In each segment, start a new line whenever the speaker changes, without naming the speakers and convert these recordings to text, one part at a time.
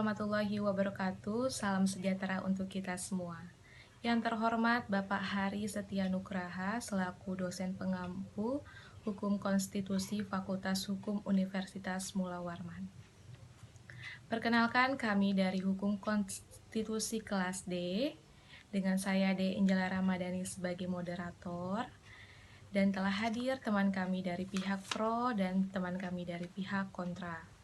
warahmatullahi wabarakatuh. Salam sejahtera untuk kita semua. Yang terhormat Bapak Hari Setia Nugraha selaku dosen pengampu Hukum Konstitusi Fakultas Hukum Universitas Mula Warman. Perkenalkan, kami dari Hukum Konstitusi kelas D dengan saya D. Angela Ramadhani sebagai moderator, dan telah hadir teman kami dari pihak pro dan teman kami dari pihak kontra.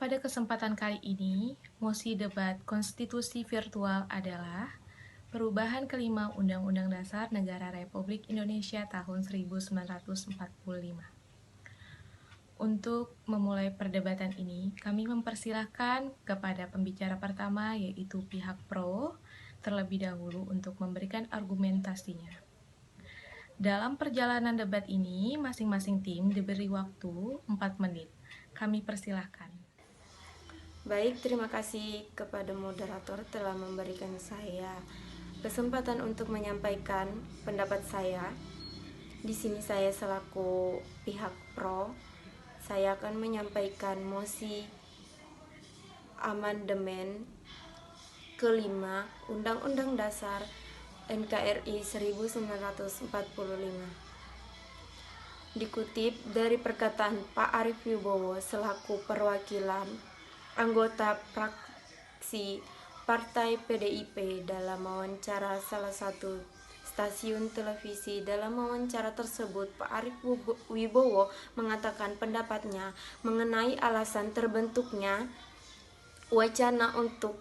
Pada kesempatan kali ini, mosi debat konstitusi virtual adalah perubahan kelima Undang-Undang Dasar Negara Republik Indonesia tahun 1945. Untuk memulai perdebatan ini, kami mempersilahkan kepada pembicara pertama, yaitu pihak pro, terlebih dahulu untuk memberikan argumentasinya. Dalam perjalanan debat ini, masing-masing tim diberi waktu 4 menit. Kami persilahkan.
Baik, terima kasih kepada moderator telah memberikan saya kesempatan untuk menyampaikan pendapat saya. Di sini saya selaku pihak pro, saya akan menyampaikan mosi amandemen kelima Undang-Undang Dasar NKRI 1945. Dikutip dari perkataan Pak Arief Wibowo selaku perwakilan anggota fraksi Partai PDIP dalam wawancara salah satu stasiun televisi. Dalam wawancara tersebut, Pak Arief Wibowo mengatakan pendapatnya mengenai alasan terbentuknya wacana untuk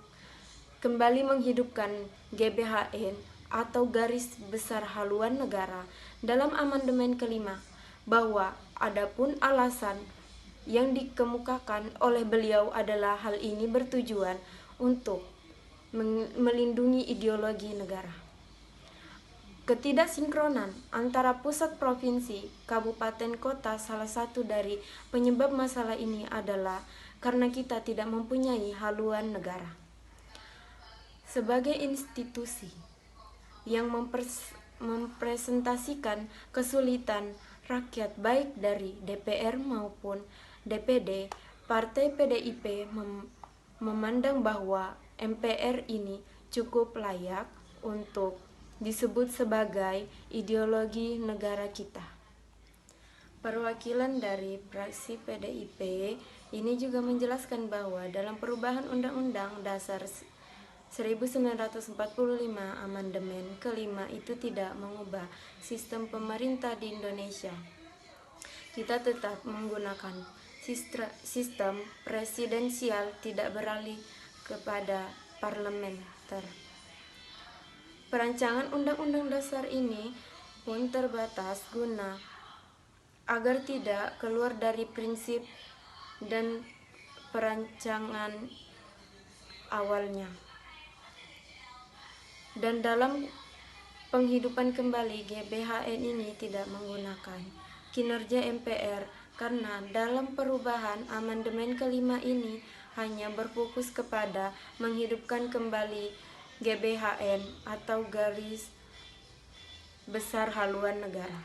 kembali menghidupkan GBHN atau Garis Besar Haluan Negara dalam amandemen kelima, bahwa adapun alasan yang dikemukakan oleh beliau adalah hal ini bertujuan untuk melindungi ideologi negara. Ketidaksinkronan antara pusat provinsi, kabupaten, kota salah satu dari penyebab masalah ini adalah karena kita tidak mempunyai haluan negara. Sebagai institusi yang mempresentasikan kesulitan rakyat baik dari DPR maupun DPD, Partai PDIP memandang bahwa MPR ini cukup layak untuk disebut sebagai ideologi negara kita. Perwakilan dari fraksi PDIP ini juga menjelaskan bahwa dalam perubahan Undang-Undang Dasar 1945 amandemen kelima itu tidak mengubah sistem pemerintah di Indonesia. Kita tetap menggunakan sistem presidensial, tidak beralih kepada parlementer. Perancangan Undang-Undang Dasar ini pun terbatas guna agar tidak keluar dari prinsip dan perancangan awalnya. Dan dalam penghidupan kembali GBHN ini tidak menggunakan kinerja MPR, karena dalam perubahan amandemen kelima ini hanya berfokus kepada menghidupkan kembali GBHN atau Garis Besar Haluan Negara.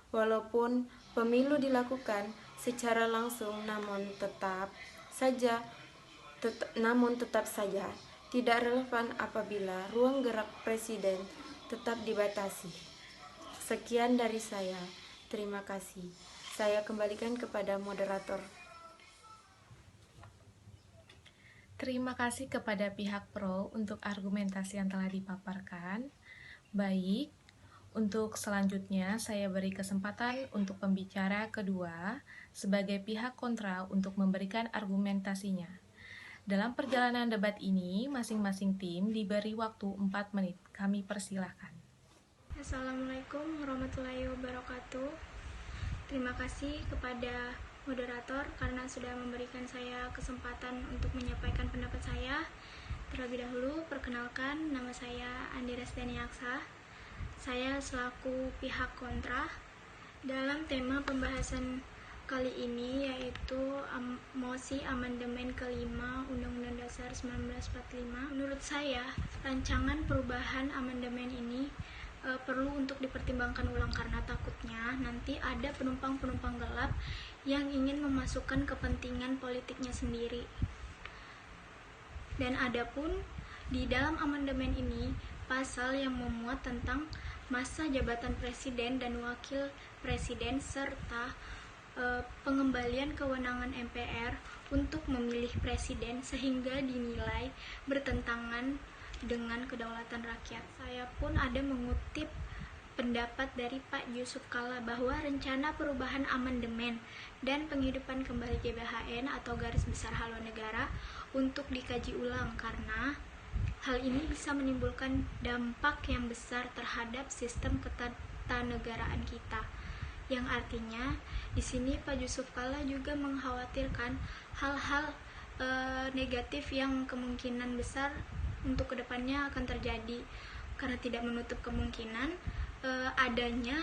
Walaupun pemilu dilakukan secara langsung, namun tetap saja tidak relevan apabila ruang gerak presiden tetap dibatasi. Sekian dari saya. Terima kasih. Saya kembalikan kepada moderator.
Terima kasih kepada pihak pro untuk argumentasi yang telah dipaparkan. Baik, untuk selanjutnya saya beri kesempatan untuk pembicara kedua sebagai pihak kontra untuk memberikan argumentasinya. Dalam perjalanan debat ini, masing-masing tim diberi waktu 4 menit. Kami persilahkan.
Assalamualaikum warahmatullahi wabarakatuh. Terima kasih kepada moderator karena sudah memberikan saya kesempatan untuk menyampaikan pendapat saya. Terlebih dahulu, perkenalkan, nama saya Andi Restiani Aksa. Saya selaku pihak kontra dalam tema pembahasan kali ini, yaitu mosi amandemen kelima Undang-Undang Dasar 1945. Menurut saya, rancangan perubahan amandemen ini perlu untuk dipertimbangkan ulang karena takutnya nanti ada penumpang-penumpang gelap yang ingin memasukkan kepentingan politiknya sendiri. Dan adapun di dalam amandemen ini pasal yang memuat tentang masa jabatan presiden dan wakil presiden serta pengembalian kewenangan MPR untuk memilih presiden sehingga dinilai bertentangan dengan kedaulatan rakyat. Saya pun ada mengutip pendapat dari Pak Yusuf Kalla bahwa rencana perubahan amandemen dan penghidupan kembali GBHN atau Garis Besar Haluan Negara untuk dikaji ulang karena hal ini bisa menimbulkan dampak yang besar terhadap sistem ketatanegaraan kita. Yang artinya di sini Pak Yusuf Kalla juga mengkhawatirkan hal-hal negatif yang kemungkinan besar untuk kedepannya akan terjadi karena tidak menutup kemungkinan adanya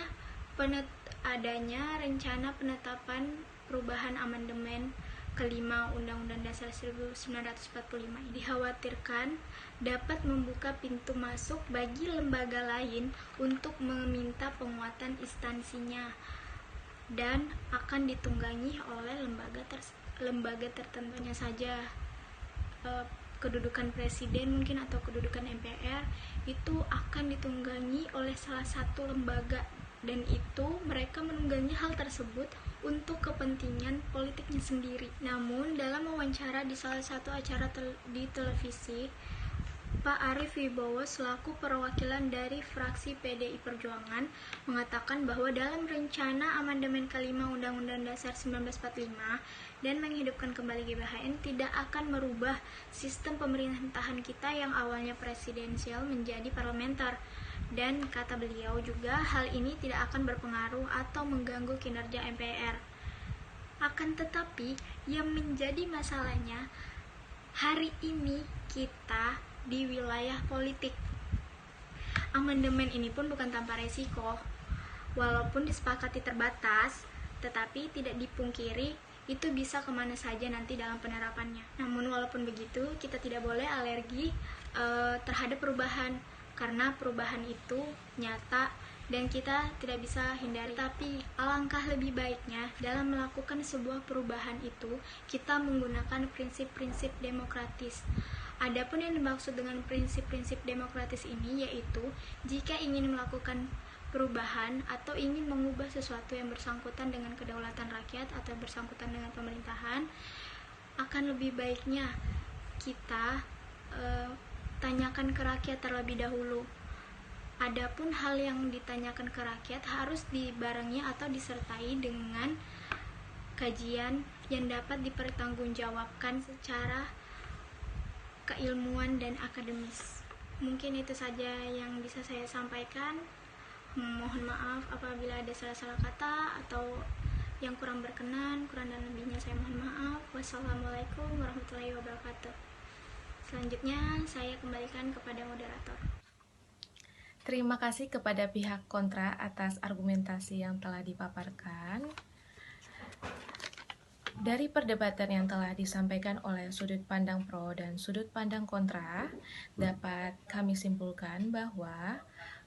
rencana penetapan perubahan amandemen kelima Undang-Undang Dasar 1945 ini dikhawatirkan dapat membuka pintu masuk bagi lembaga lain untuk meminta penguatan instansinya dan akan ditunggangi oleh lembaga tertentunya saja. Kedudukan presiden mungkin atau kedudukan MPR itu akan ditunggangi oleh salah satu lembaga dan itu mereka menunggangi hal tersebut untuk kepentingan politiknya sendiri. Namun dalam wawancara di salah satu acara di televisi, Pak Arief Wibowo selaku perwakilan dari fraksi PDI Perjuangan mengatakan bahwa dalam rencana amandemen kelima Undang-Undang Dasar 1945 dan menghidupkan kembali GBHN tidak akan merubah sistem pemerintahan kita yang awalnya presidensial menjadi parlementer. Dan kata beliau juga hal ini tidak akan berpengaruh atau mengganggu kinerja MPR. Akan tetapi yang menjadi masalahnya hari ini kita di wilayah politik. Amandemen ini pun bukan tanpa resiko. Walaupun disepakati terbatas, tetapi tidak dipungkiri itu bisa kemana saja nanti dalam penerapannya. Namun walaupun begitu, kita tidak boleh alergi terhadap perubahan karena perubahan itu nyata dan kita tidak bisa hindari. Tapi alangkah lebih baiknya dalam melakukan sebuah perubahan itu kita menggunakan prinsip-prinsip demokratis. Adapun yang dimaksud dengan prinsip-prinsip demokratis ini yaitu jika ingin melakukan perubahan atau ingin mengubah sesuatu yang bersangkutan dengan kedaulatan rakyat atau bersangkutan dengan pemerintahan, akan lebih baiknya kita tanyakan ke rakyat terlebih dahulu. Adapun hal yang ditanyakan ke rakyat harus dibarengi atau disertai dengan kajian yang dapat dipertanggungjawabkan secara keilmuan dan akademis. Mungkin itu saja yang bisa saya sampaikan. Mohon maaf apabila ada salah-salah kata atau yang kurang berkenan, kurang dan lebihnya saya mohon maaf. Wassalamualaikum warahmatullahi wabarakatuh. Selanjutnya saya kembalikan kepada moderator.
Terima kasih kepada pihak kontra atas argumentasi yang telah dipaparkan. Dari perdebatan yang telah disampaikan oleh sudut pandang pro dan sudut pandang kontra, dapat kami simpulkan bahwa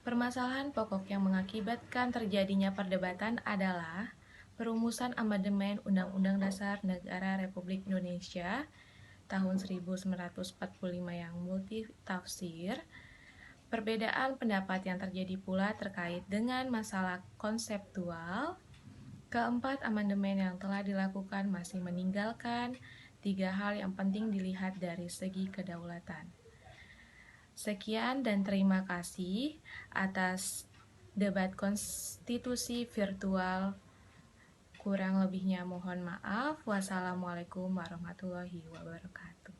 permasalahan pokok yang mengakibatkan terjadinya perdebatan adalah perumusan amandemen Undang-Undang Dasar Negara Republik Indonesia tahun 1945 yang multitafsir, perbedaan pendapat yang terjadi pula terkait dengan masalah konseptual. Keempat, amandemen yang telah dilakukan masih meninggalkan 3 hal yang penting dilihat dari segi kedaulatan. Sekian dan terima kasih atas debat konstitusi virtual. Kurang lebihnya mohon maaf. Wassalamualaikum warahmatullahi wabarakatuh.